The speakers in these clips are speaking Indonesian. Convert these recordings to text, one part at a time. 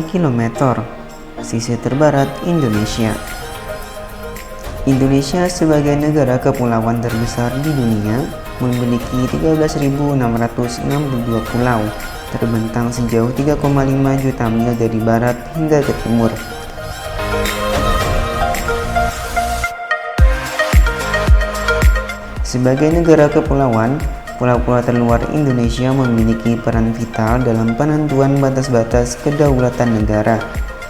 km, sisi terbarat Indonesia. Indonesia sebagai negara kepulauan terbesar di dunia memiliki 13.662 pulau, terbentang sejauh 3,5 juta mil dari barat hingga ke timur. Sebagai negara kepulauan, pulau-pulau terluar Indonesia memiliki peran vital dalam penentuan batas-batas kedaulatan negara.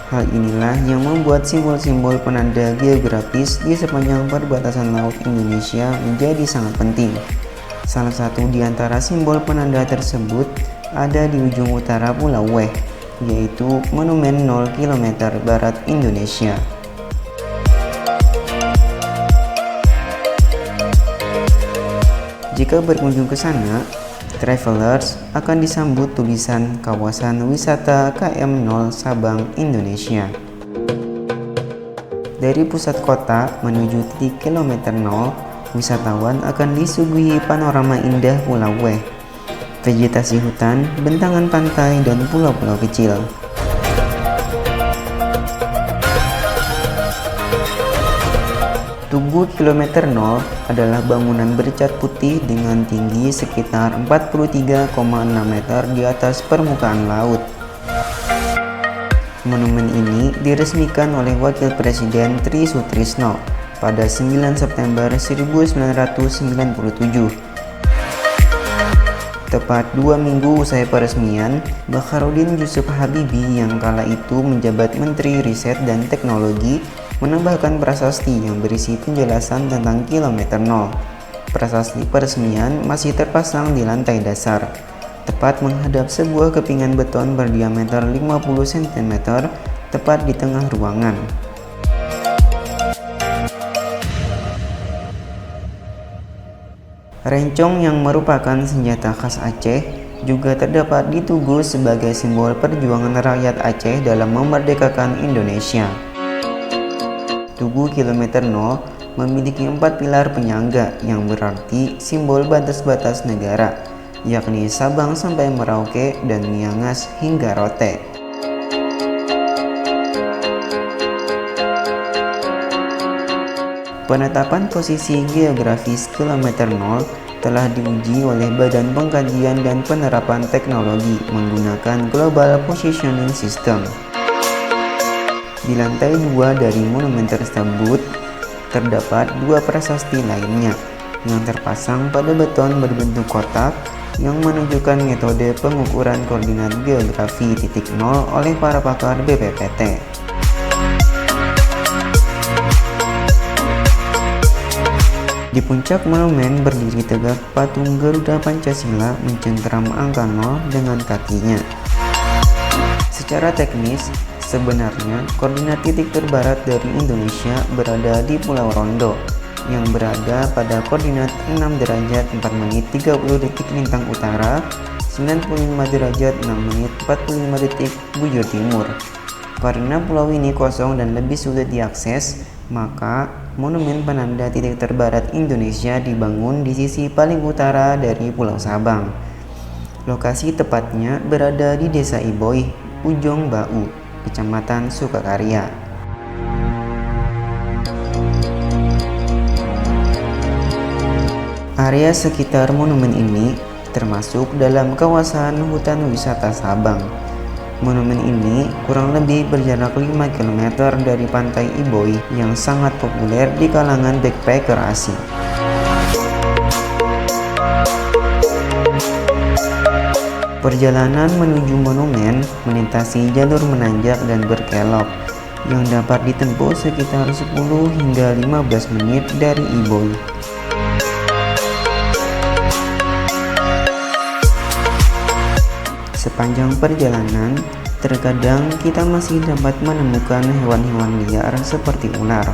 Hal inilah yang membuat simbol-simbol penanda geografis di sepanjang perbatasan laut Indonesia menjadi sangat penting. Salah satu di antara simbol penanda tersebut ada di ujung utara Pulau Weh, yaitu Monumen 0 km Barat Indonesia. Jika berkunjung ke sana, travelers akan disambut tulisan Kawasan Wisata KM0 Sabang, Indonesia. Dari pusat kota menuju titik kilometer 0, wisatawan akan disuguhi panorama indah Pulau Weh, vegetasi hutan, bentangan pantai, dan pulau-pulau kecil. Tugu kilometer 0 adalah bangunan bercat putih dengan tinggi sekitar 43,6 meter di atas permukaan laut. Monumen ini diresmikan oleh Wakil Presiden Tri Sutrisno pada 9 September 1997. Tepat 2 minggu usai peresmian, Bakharudin Yusuf Habibie yang kala itu menjabat Menteri Riset dan Teknologi menambahkan prasasti yang berisi penjelasan tentang kilometer 0. Prasasti peresmian masih terpasang di lantai dasar, tepat menghadap sebuah kepingan beton berdiameter 50 cm tepat di tengah ruangan. Rencong yang merupakan senjata khas Aceh juga terdapat di Tugu sebagai simbol perjuangan rakyat Aceh dalam memerdekakan Indonesia. Tugu kilometer 0 memiliki 4 pilar penyangga yang berarti simbol batas-batas negara, yakni Sabang sampai Merauke dan Miangas hingga Rote. Penetapan posisi geografis kilometer 0 telah diuji oleh Badan Pengkajian dan Penerapan Teknologi menggunakan Global Positioning System. Di lantai 2 dari monumen tersebut terdapat 2 prasasti lainnya yang terpasang pada beton berbentuk kotak yang menunjukkan metode pengukuran koordinat geografi titik 0 oleh para pakar BPPT. Di puncak monumen berdiri tegak patung Garuda Pancasila mencengkeram angka 0 dengan kakinya. Secara teknis, sebenarnya koordinat titik terbarat dari Indonesia berada di Pulau Rondo yang berada pada koordinat 6 derajat 4 menit 30 detik lintang utara, 95 derajat 6 menit 45 detik bujur timur. Karena pulau ini kosong dan lebih sulit diakses, maka monumen penanda titik terbarat Indonesia dibangun di sisi paling utara dari Pulau Sabang. Lokasi tepatnya berada di Desa Iboih, Ujung Bau, Kecamatan Sukakarya. Area sekitar monumen ini termasuk dalam kawasan hutan wisata Sabang. Monumen ini kurang lebih berjarak 5 km dari pantai Iboih yang sangat populer di kalangan backpacker asing. Perjalanan menuju monumen melintasi jalur menanjak dan berkelok yang dapat ditempuh sekitar 10 hingga 15 menit dari Iboih. Sepanjang perjalanan, terkadang kita masih dapat menemukan hewan-hewan liar seperti ular,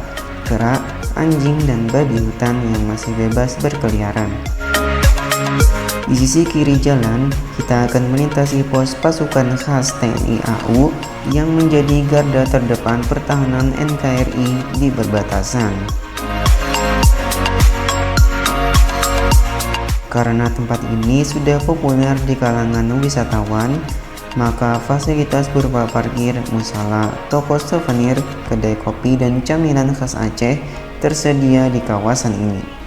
kera, anjing, dan babi hutan yang masih bebas berkeliaran. Di sisi kiri jalan, kita akan melintasi pos pasukan khas TNI AU yang menjadi garda terdepan pertahanan NKRI di perbatasan. Karena tempat ini sudah populer di kalangan wisatawan, maka fasilitas berupa parkir, musala, toko souvenir, kedai kopi, dan camilan khas Aceh tersedia di kawasan ini.